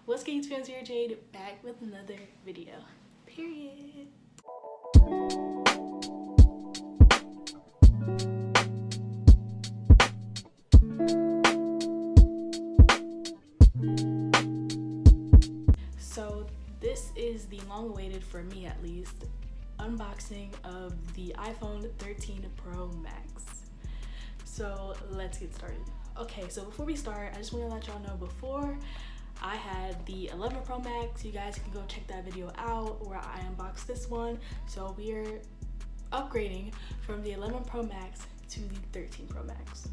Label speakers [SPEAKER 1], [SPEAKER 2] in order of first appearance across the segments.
[SPEAKER 1] What's good, YouTube fans? Amirah Jade back with another video. Period. So this is the long-awaited, for me at least, unboxing of the iPhone 13 Pro Max. So let's get started. Okay, so before we start, I just want to let y'all know, before I had the 11 Pro Max. You guys can go check that video out where I unboxed this one. So we're upgrading from the 11 Pro Max to the 13 Pro Max.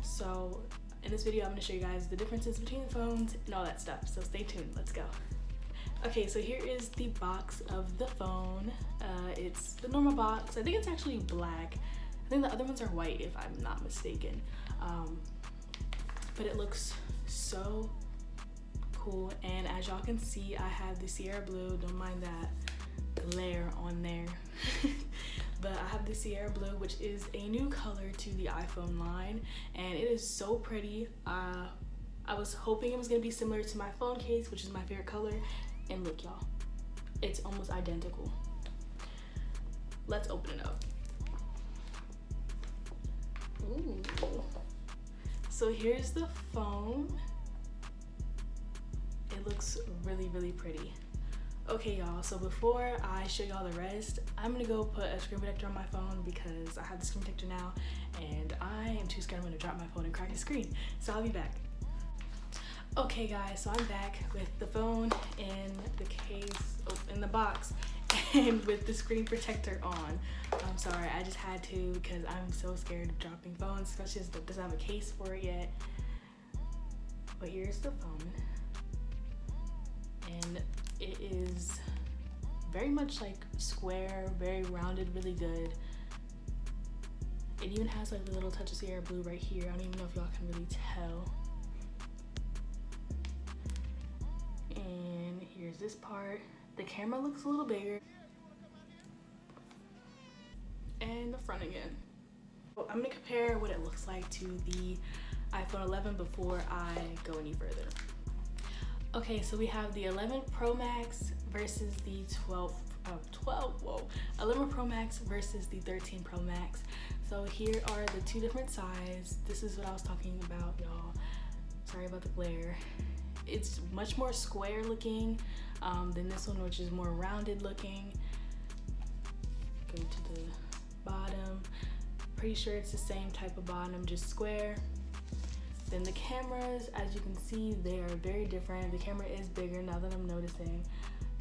[SPEAKER 1] So in this video, I'm going to show you guys the differences between the phones and all that stuff. So stay tuned. Let's go. Okay, so here is the box of the phone. It's the normal box. I think it's actually black. I think the other ones are white, if I'm not mistaken. But it looks so cool, and as y'all can see, I have the Sierra Blue. Don't mind that glare on there. But I have the Sierra Blue, which is a new color to the iPhone line, and it is so pretty. I was hoping it was gonna be similar to my phone case, which is my favorite color, and look, y'all, it's almost identical. Let's open it up. Ooh. So here's the phone. It looks really, really pretty. Okay, y'all, so before I show y'all the rest, I'm gonna go put a screen protector on my phone because I have the screen protector now, and I am too scared I'm gonna drop my phone and crack the screen. So I'll be back. Okay, guys, so I'm back with the phone in the case, in the box, and with the screen protector on. I'm sorry, I just had to because I'm so scared of dropping phones, especially since it doesn't have a case for it yet. But here's the phone. And it is very much like square, very rounded, really good. It even has like the little touch of Sierra Blue right here. I don't even know if y'all can really tell. And here's this part. The camera looks a little bigger. And the front again. So I'm gonna compare what it looks like to the iPhone 11 before I go any further. Okay, so we have the 11 Pro Max versus the 11 Pro Max versus the 13 Pro Max. So here are the two different sizes. This is what I was talking about, y'all. Sorry about the glare. It's much more square looking than this one, which is more rounded looking. Go to the bottom. Pretty sure it's the same type of bottom, just square. Then the cameras, as you can see, they are very different. The camera is bigger now that I'm noticing.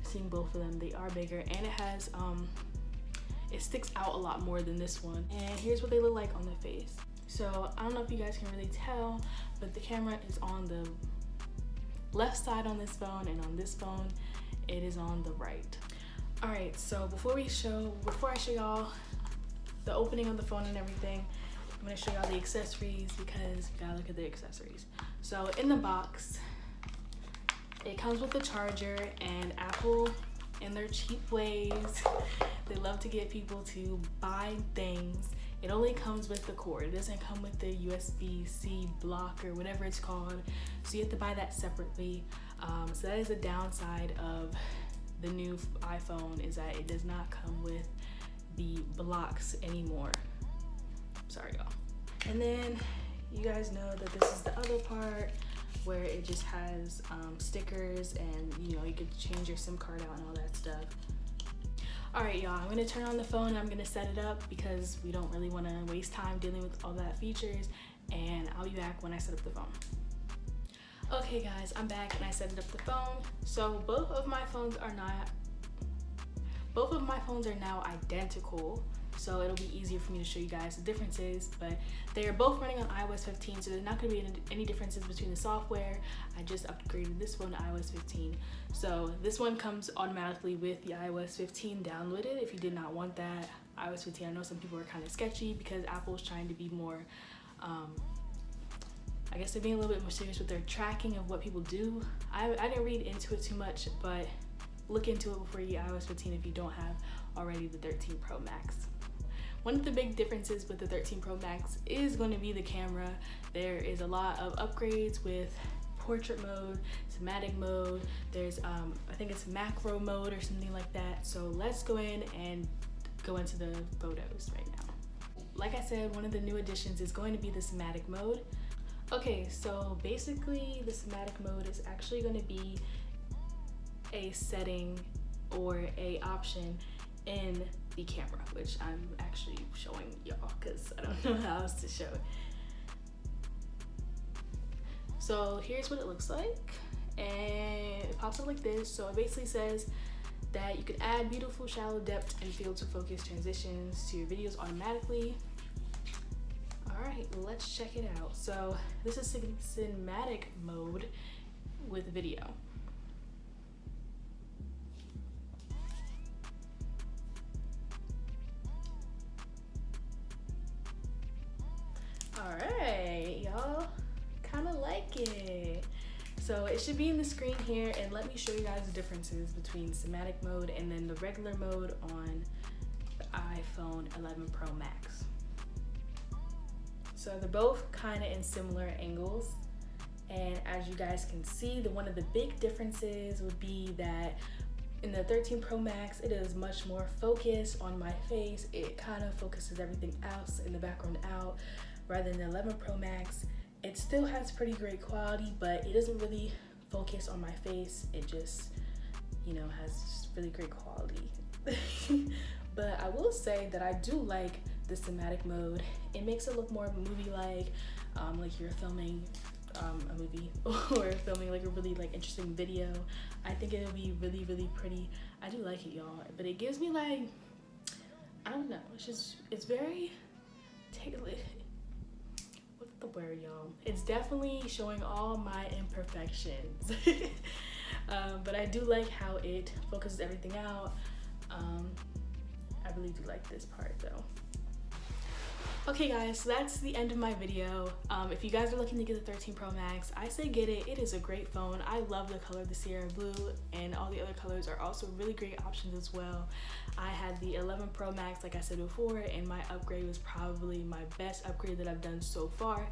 [SPEAKER 1] Seeing both of them, they are bigger, and it has it sticks out a lot more than this one. And here's what they look like on the face. So I don't know if you guys can really tell, but the camera is on the left side on this phone, and on this phone it is on the right. All right, so before I show y'all the opening of the phone and everything, I'm gonna show y'all the accessories because you gotta look at the accessories. So in the box, it comes with the charger, and Apple, in their cheap ways, they love to get people to buy things. It only comes with the cord. It doesn't come with the USB-C block or whatever it's called. So you have to buy that separately. So that is a downside of the new iPhone, is that it does not come with the blocks anymore. Sorry, y'all. And then you guys know that this is the other part where it just has stickers, and you know, you could change your SIM card out and all that stuff. All right, y'all, I'm gonna turn on the phone and I'm gonna set it up because we don't really wanna waste time dealing with all that features, and I'll be back when I set up the phone. Okay guys, I'm back and I set up the phone. So both of my phones are now identical, so it'll be easier for me to show you guys the differences, but they are both running on iOS 15, so there's not going to be any differences between the software. I just upgraded this one to iOS 15. So this one comes automatically with the iOS 15 downloaded if you did not want that. iOS 15, I know some people are kind of sketchy because Apple's trying to be more, I guess they're being a little bit more serious with their tracking of what people do. I didn't read into it too much, but look into it before you get iOS 15 if you don't have already the 13 Pro Max. One of the big differences with the 13 Pro Max is going to be the camera. There is a lot of upgrades with portrait mode, cinematic mode, there's I think it's macro mode or something like that. So let's go in and go into the photos right now. Like I said, one of the new additions is going to be the cinematic mode. Okay, so basically the cinematic mode is actually going to be a setting or a option in the camera, which I'm actually showing y'all because I don't know how else to show it. So here's what it looks like, and it pops up like this. So it basically says that you can add beautiful shallow depth and field to focus transitions to your videos automatically. All right, let's check it out. So this is cinematic mode with video. All right, y'all kind of like it. So it should be in the screen here, and let me show you guys the differences between cinematic mode and then the regular mode on the iPhone 11 Pro Max. So they're both kind of in similar angles, and as you guys can see, one of the big differences would be that in the 13 Pro Max, it is much more focused on my face. It kind of focuses everything else in the background out, rather than the 11 Pro Max. It still has pretty great quality, but it doesn't really focus on my face. It just, you know, has just really great quality. But I will say that I do like the cinematic mode. It makes it look more movie-like you're filming a movie or filming like a really like interesting video. I think it'll be really, really pretty. I do like it, y'all, but it gives me like, I don't know, it's very what's the word, y'all? It's definitely showing all my imperfections. But I do like how it focuses everything out. I really do like this part though. Okay guys, so that's the end of my video. If you guys are looking to get the 13 Pro Max, I say get it. It is a great phone. I love the color of the Sierra Blue, and all the other colors are also really great options as well. I had the 11 Pro Max, like I said before, and my upgrade was probably my best upgrade that I've done so far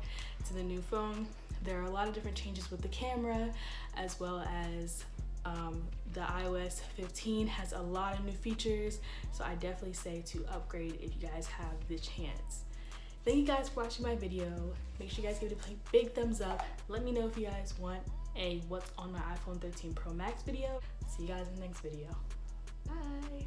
[SPEAKER 1] to the new phone. There are a lot of different changes with the camera, as well as the iOS 15 has a lot of new features, so I definitely say to upgrade if you guys have the chance. Thank you guys for watching my video. Make sure you guys give it a big thumbs up. Let me know if you guys want a what's on my iPhone 13 Pro Max video. See you guys in the next video. Bye.